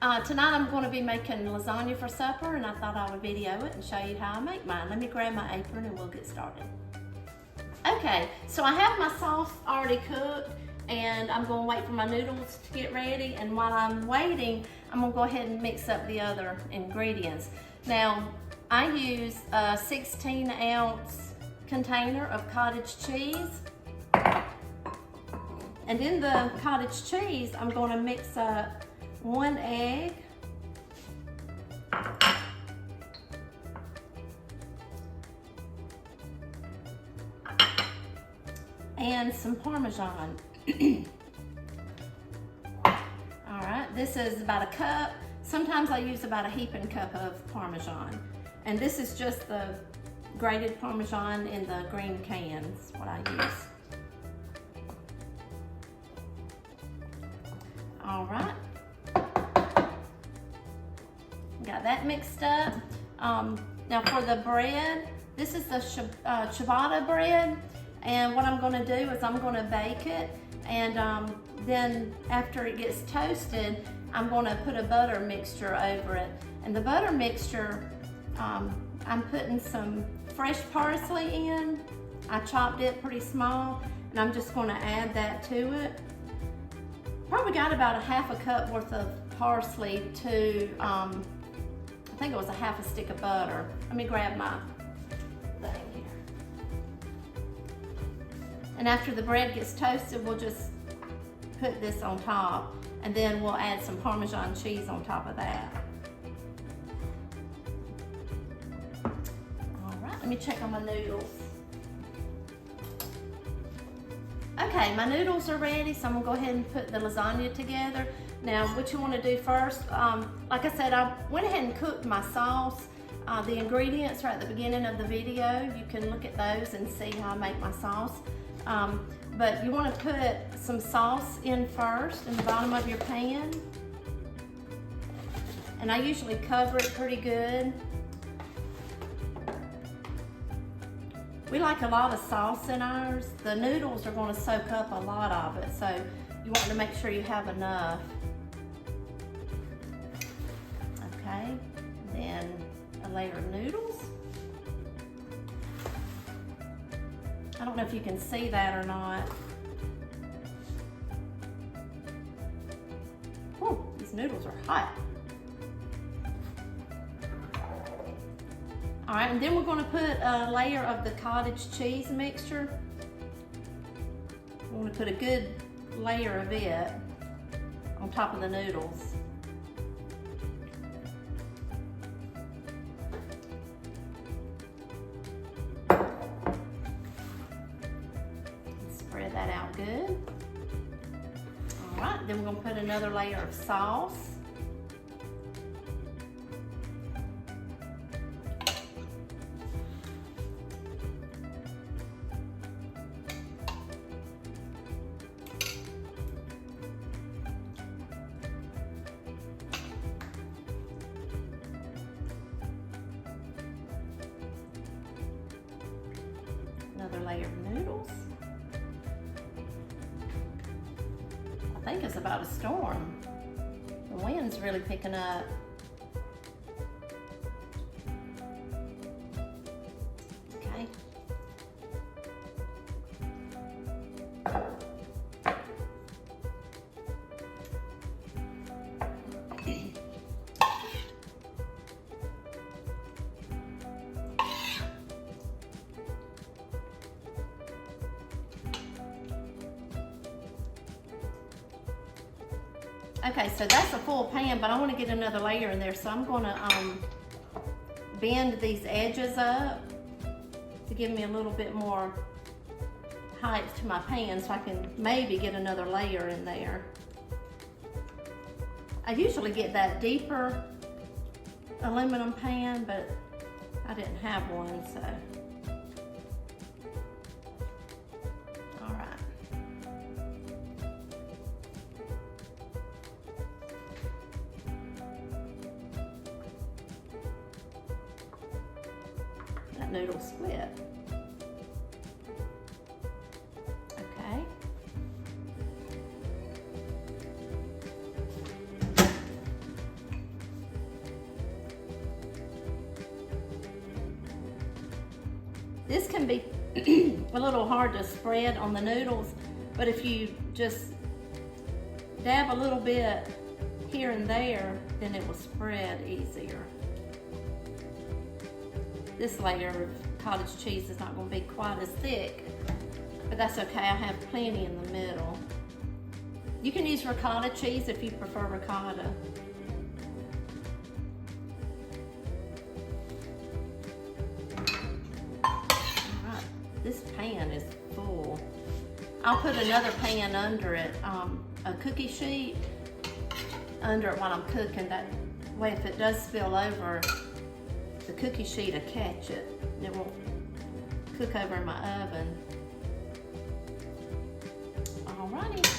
Tonight I'm going to be making lasagna for supper, and I thought I would video it and show you how I make mine. Let me grab my apron and we'll get started. Okay, so I have my sauce already cooked, and I'm going to wait for my noodles to get ready. And while I'm waiting, I'm going to go ahead and mix up the other ingredients. Now, I use a 16-ounce container of cottage cheese. And in the cottage cheese, I'm going to mix up 1 egg, and some Parmesan. All right, this is about a cup. Sometimes I use about a heaping cup of Parmesan. And this is just the grated Parmesan in the green cans, what I use. All right. Got that mixed up. Now for the bread, this is the ciabatta bread, and what I'm going to do is I'm going to bake it, and then after it gets toasted, I'm going to put a butter mixture over it. And the butter mixture, I'm putting some fresh parsley in. I chopped it pretty small, and I'm just going to add that to it. Probably got about a ½ cup worth of parsley to I think it was a ½ stick of butter. Let me grab my thing here. And after the bread gets toasted, we'll just put this on top, and then we'll add some Parmesan cheese on top of that. All right, let me check on my noodles. Okay, my noodles are ready, so I'm gonna go ahead and put the lasagna together. Now, what you wanna do first, like I said, I went ahead and cooked my sauce. The ingredients are at the beginning of the video. You can look at those and see how I make my sauce. But you wanna put some sauce in first in the bottom of your pan. And I usually cover it pretty good. We like a lot of sauce in ours. The noodles are going to soak up a lot of it, so you want to make sure you have enough. Okay, then a layer of noodles. I don't know if you can see that or not. Whew, these noodles are hot. All right, and then we're going to put a layer of the cottage cheese mixture. We're going to put a good layer of it on top of the noodles. Spread that out good. All right, then we're going to put another layer of sauce. Another layer of noodles. I think it's about a storm. The wind's really picking up. Okay. Okay, so that's a full pan, but I want to get another layer in there, so I'm going to bend these edges up to give me a little bit more height to my pan, so I can maybe get another layer in there. I usually get that deeper aluminum pan, but I didn't have one, so. All right. That noodle split. Okay. This can be a little hard to spread on the noodles, but if you just dab a little bit here and there, then it will spread easier. This layer of cottage cheese is not going to be quite as thick, but that's okay. I have plenty in the middle. You can use ricotta cheese if you prefer ricotta. Alright, this pan is full. I'll put another pan under it, a cookie sheet under it while I'm cooking. That way if it does spill over, the cookie sheet will catch it. It won't cook over in my oven. Alrighty.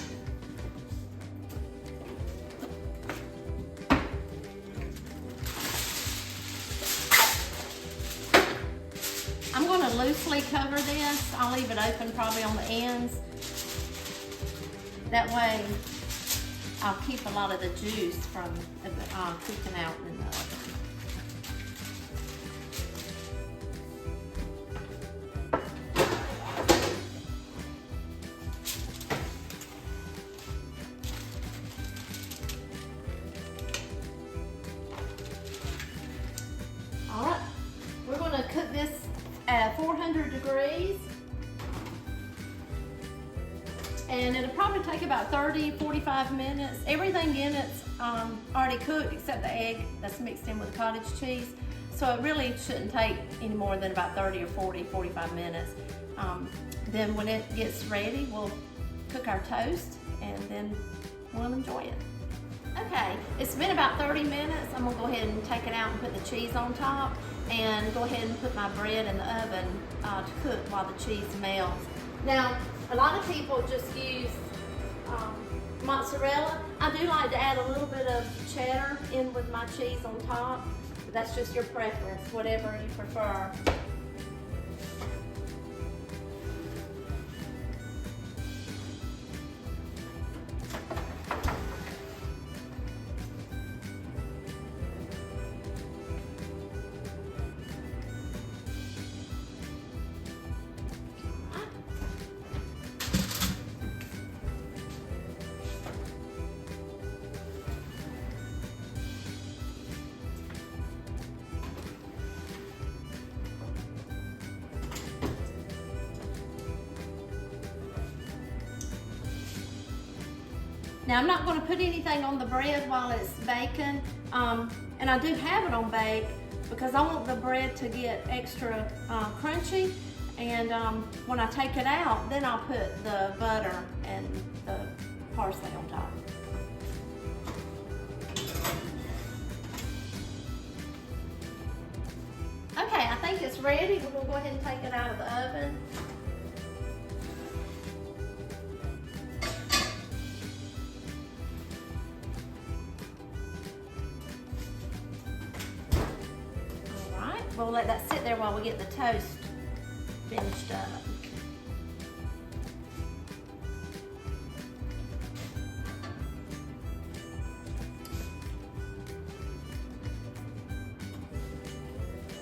I'm going to loosely cover this. I'll leave it open probably on the ends. That way I'll keep a lot of the juice from cooking out in the oven. All right, we're going to cook this at 400 degrees. And it'll probably take about 30-45 minutes. Everything in it's already cooked except the egg that's mixed in with the cottage cheese. So it really shouldn't take any more than about 30 or 45 minutes. Then when it gets ready, we'll cook our toast and then we'll enjoy it. Okay, it's been about 30 minutes. I'm gonna go ahead and take it out and put the cheese on top and go ahead and put my bread in the oven to cook while the cheese melts. Now, a lot of people just use mozzarella. I do like to add a little bit of cheddar in with my cheese on top. But that's just your preference, whatever you prefer. Now I'm not going to put anything on the bread while it's baking, and I do have it on bake because I want the bread to get extra crunchy, and when I take it out, then I'll put the butter and the parsley on top. Okay, I think it's ready. We're going to go ahead and take it out of the oven. We'll let that sit there while we get the toast finished up.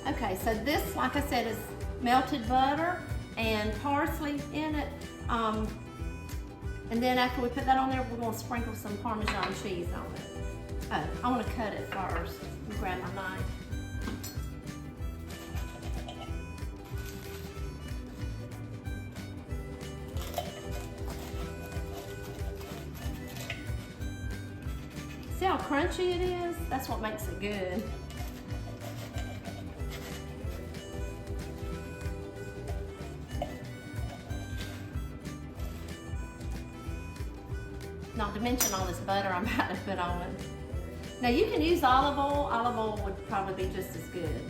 Okay, so this, like I said, is melted butter and parsley in it. And then after we put that on there, we're going to sprinkle some Parmesan cheese on it. Oh, I want to cut it first. Let me grab my knife. See how crunchy it is? That's what makes it good. Not to mention all this butter I'm about to put on it. Now you can use olive oil. Olive oil would probably be just as good.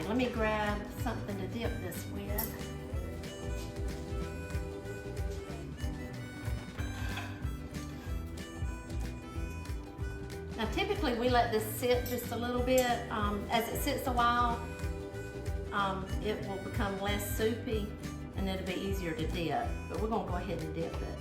Okay, let me grab something to dip this with. Now typically we let this sit just a little bit. As it sits a while, it will become less soupy and it'll be easier to dip. But we're gonna go ahead and dip it.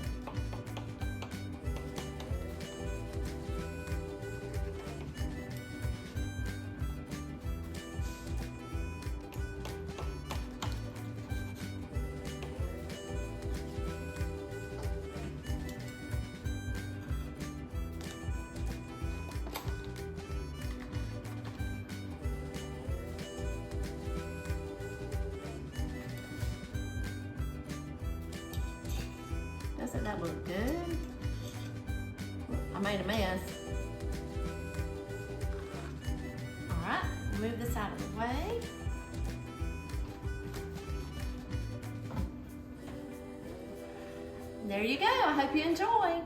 Doesn't that look good? I made a mess. All right, move this out of the way. There you go. I hope you enjoy.